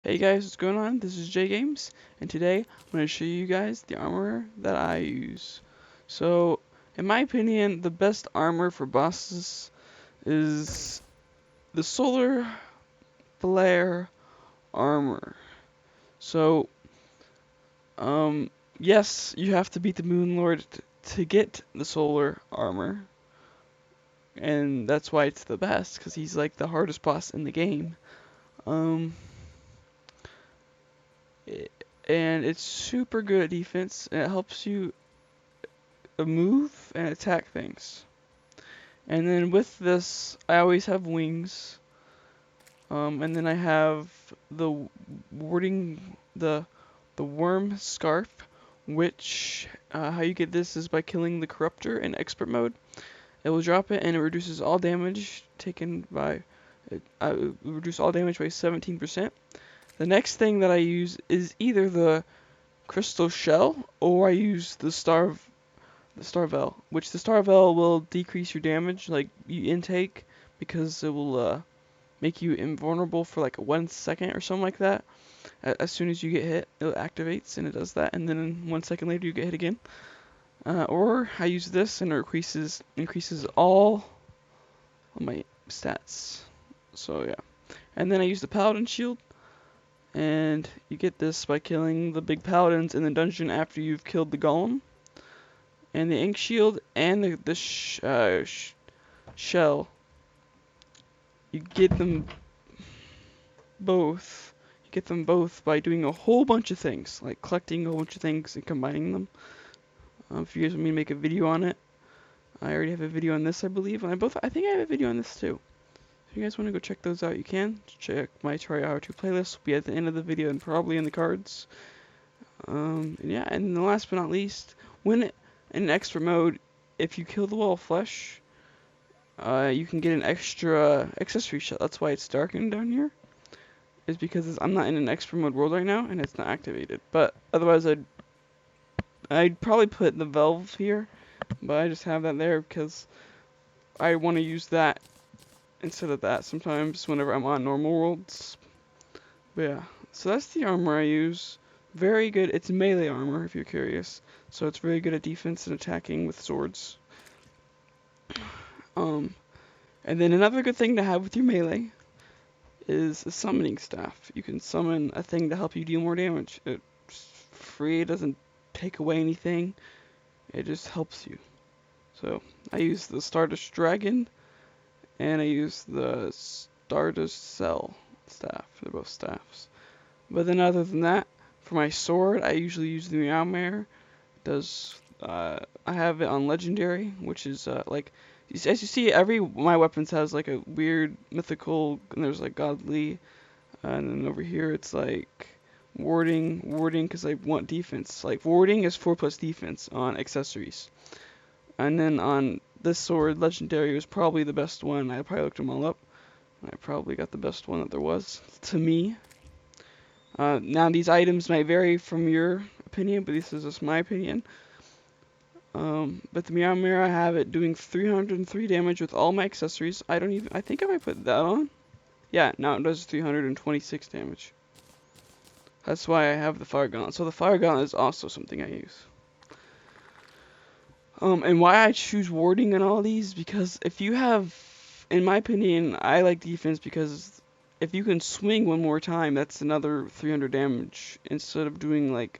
Hey guys, what's going on? This is J Games, and today I'm going to show you guys the armor that I use. So, in my opinion, the best armor for bosses is the Solar Flare armor. So, yes, you have to beat the Moon Lord to get the Solar armor, and that's why it's the best, because he's like the hardest boss in the game. Um, and it's super good at defense, and it helps you move and attack things. And then with this, I always have wings. And then I have the warding, the worm scarf, which how you get this is by killing the corruptor in expert mode. It will drop it and it reduces all damage taken by it reduce all damage by 17%. The next thing that I use is either the crystal shell or I use the Starvel, which the Starvel will decrease your damage, like you intake, because it will make you invulnerable for like 1 second or something like that. As soon as you get hit, it activates and it does that, and then 1 second later you get hit again. Or I use this and it increases all of my stats. So yeah, and then I use the Paladin Shield, and you get this by killing the big paladins in the dungeon after you've killed the golem. And the ink shield and the shell, you get them both. You get them both by doing a whole bunch of things, like collecting a whole bunch of things and combining them. If you guys want me to make a video on it, I already have a video on this, I believe. And I think I have a video on this too. If you guys want to go check those out, you can. Check my Terraria How To playlist. Will be at the end of the video and probably in the cards. Yeah, and the last but not least, when in extra mode, if you kill the wall of flesh, you can get an extra accessory shell. That's why it's darkened down here. Is because I'm not in an expert mode world right now and it's not activated. But otherwise, I'd probably put the valve here, but I just have that there because I want to use that instead of that sometimes whenever I'm on normal worlds. But yeah, so that's the armor I use. Very good. It's melee armor if you're curious. So it's very good at defense and attacking with swords. And then another good thing to have with your melee is a summoning staff. You can summon a thing to help you deal more damage. It's free, it doesn't take away anything, it just helps you. So I use the Stardust Dragon and I use the Stardust Cell staff. They're both staffs. But then other than that, for my sword, I usually use the Meowmare. I have it on legendary, which is like as you see, my weapons has like a weird mythical, and there's like godly, and then over here it's like warding, because I want defense. Like warding is 4+ defense on accessories, and then on this sword, legendary was probably the best one. I probably looked them all up. I probably got the best one that there was to me. Now these items might vary from your opinion, but this is just my opinion. But the Meowmare, I have it doing 303 damage with all my accessories. I think I might put that on. Yeah, now it does 326 damage. That's why I have the Fire Gauntlet. So the Fire Gauntlet is also something I use. And why I choose warding in all these, because if you have, in my opinion, I like defense because if you can swing one more time, that's another 300 damage instead of doing like,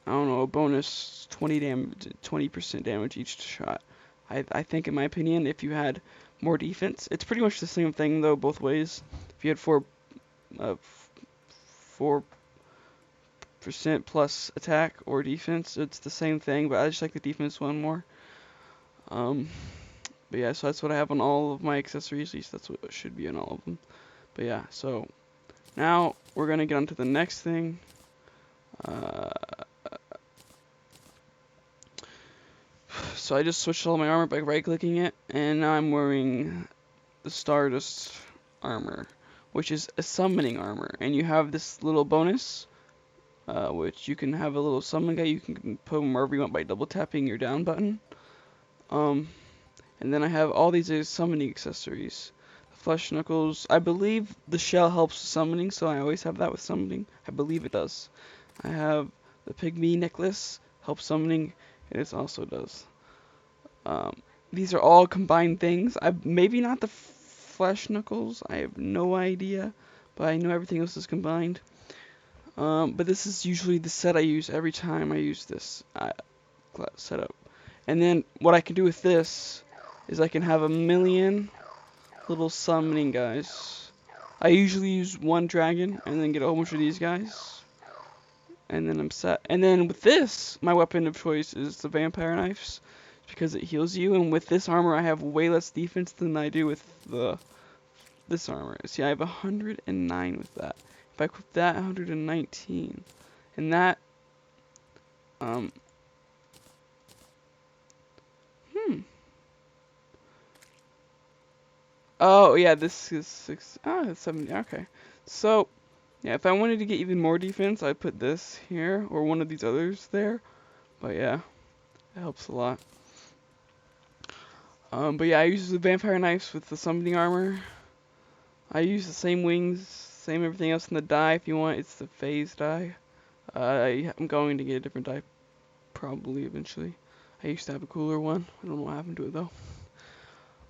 I don't know, a bonus 20% damage each shot. I think, in my opinion, if you had more defense, it's pretty much the same thing though, both ways. If you had 4% plus attack or defense, it's the same thing. But I just like the defense one more. But yeah, so that's what I have on all of my accessories. At least that's what it should be on all of them. But yeah, so now we're gonna get on to the next thing. So I just switched all my armor by right-clicking it, and now I'm wearing the Stardust armor, which is a summoning armor. And you have this little bonus, which you can have a little summon guy. You can put him wherever you want by double tapping your down button. And then I have all these summoning accessories. flesh knuckles. I believe the shell helps with summoning, so I always have that with summoning. I believe it does. I have the pygmy necklace, helps summoning, and it also does. Um, these are all combined things. Maybe not the flesh knuckles. I have no idea, but I know everything else is combined. But this is usually the set I use every time I use this setup. And then what I can do with this is I can have a million little summoning guys. I usually use one dragon and then get a whole bunch of these guys. And then I'm set. And then with this, my weapon of choice is the vampire knives because it heals you. And with this armor, I have way less defense than I do with this armor. See, I have 109 with that. If I equip that, 119. And that, um, Oh, yeah, this is 6. Oh, it's 70. Okay. So, yeah, if I wanted to get even more defense, I'd put this here or one of these others there. But yeah, it helps a lot. But yeah, I use the vampire knives with the summoning armor. I use the same wings, same everything else in the die if you want. It's the phase die. I'm going to get a different die probably eventually. I used to have a cooler one. I don't know what happened to it though.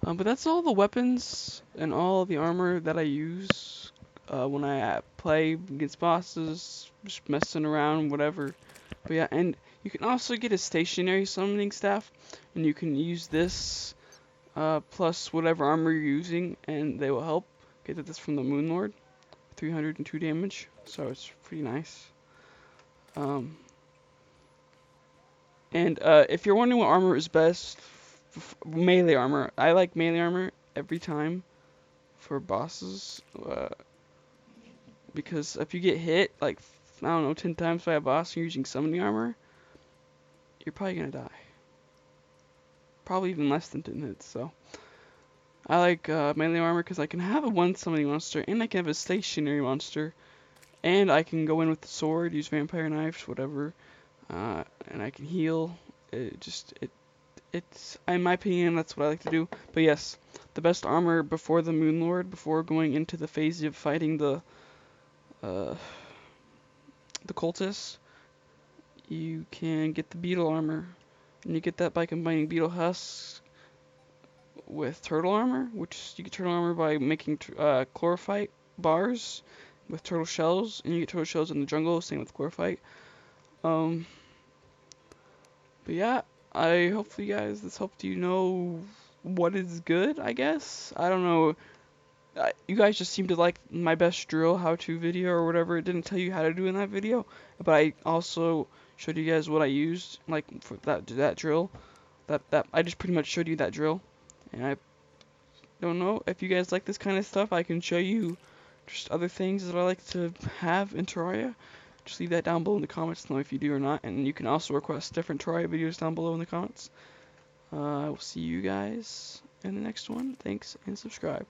But that's all the weapons and all the armor that I use when I play against bosses, just messing around, whatever. But yeah, and you can also get a stationary summoning staff, and you can use this plus whatever armor you're using, and they will help. Get this from the Moon Lord, 302 damage, so it's pretty nice. And if you're wondering what armor is best, melee armor. I like melee armor every time for bosses, because if you get hit, like, I don't know, 10 times by a boss and you're using summoning armor, you're probably gonna die. Probably even less than 10 hits, so. I like melee armor because I can have a one summoning monster, and I can have a stationary monster, and I can go in with the sword, use vampire knives, whatever, and I can heal. It's, in my opinion, that's what I like to do. But yes, the best armor before the Moon Lord, before going into the phase of fighting the cultists, you can get the beetle armor, and you get that by combining beetle husks with turtle armor, which you get turtle armor by making chlorophyte bars with turtle shells, and you get turtle shells in the jungle, same with chlorophyte. But yeah, hopefully guys this helped you know what is good, I guess. I don't know. You guys just seem to like my best drill how-to video or whatever. It didn't tell you how to do in that video, but I also showed you guys what I used, like for that drill. That I just pretty much showed you that drill, and I don't know if you guys like this kind of stuff. I can show you just other things that I like to have in Terraria. Just leave that down below in the comments to know if you do or not, and you can also request different Terraria videos down below in the comments. I will see you guys in the next one. Thanks, and subscribe.